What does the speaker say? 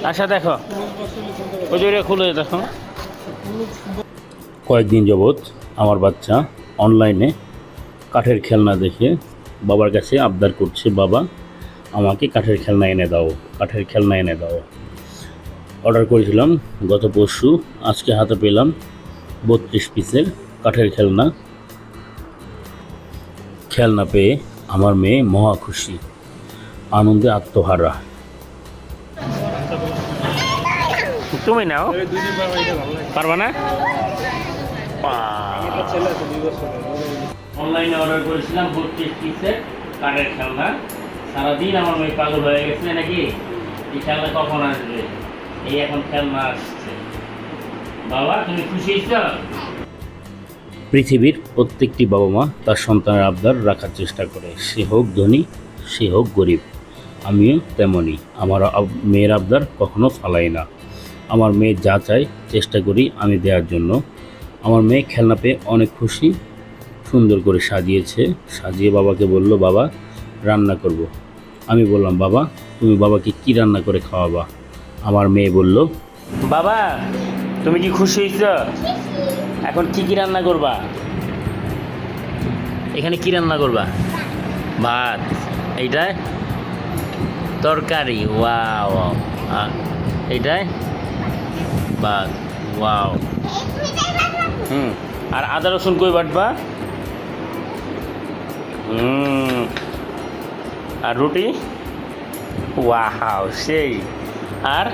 আচ্ছা দেখো ওই যে খুলে দেখো। কয়েকদিন যাবৎ আমার বাচ্চা অনলাইনে কাঠের খেলনা দেখে বাবার কাছে আবদার করছে, বাবা আমাকে কাঠের খেলনা এনে দাও, কাঠের খেলনা এনে দাও। অর্ডার করেছিলাম গত পরশু, আজকে হাতে পেলাম 32 পিসের কাঠের খেলনা। খেলনা পেয়ে আমার মেয়ে মহা খুশি, আনন্দে আত্মহারা। তুমি নাও, পারবা না? অনলাইনে অর্ডার করেছিলাম 32 পিসের কাঠের খেলনা। সারাদিন আমার মেয়ে পাগল হয়ে গেছে নাকি এই খেলনা কখন আসবে, এই এখন খেলনা আসছে। বাবা তুমি খুশি হয়েছ? পৃথিবীর প্রত্যেকটি বাবা মা তার সন্তানের আবদার রাখার চেষ্টা করে, সে হোক ধনী সে হোক গরিব। আমিও তেমনই, আমার মেয়ের আবদার কখনো ফালাই না। আমার মেয়ে যা চায় চেষ্টা করি আমি দেওয়ার জন্য। আমার মেয়ে খেলনা পেয়ে অনেক খুশি, সুন্দর করে সাজিয়েছে। সাজিয়ে বাবাকে বলল, বাবা রান্না করব। আমি বললাম, বাবা তুমি বাবাকে কি রান্না করে খাওয়াবা? আমার মেয়ে বলল, বাবা তুমি কি খুশি হয়েছ? এখন কি রান্না করবা? এখানে কি রান্না করবা? ভাত, এইটায় তরকারি, ওয়াও। এইটায় ভাত, ওয়াও। আর আদা রসুন কই বাটবা? আর রুটি, ওয়াও সেই। আর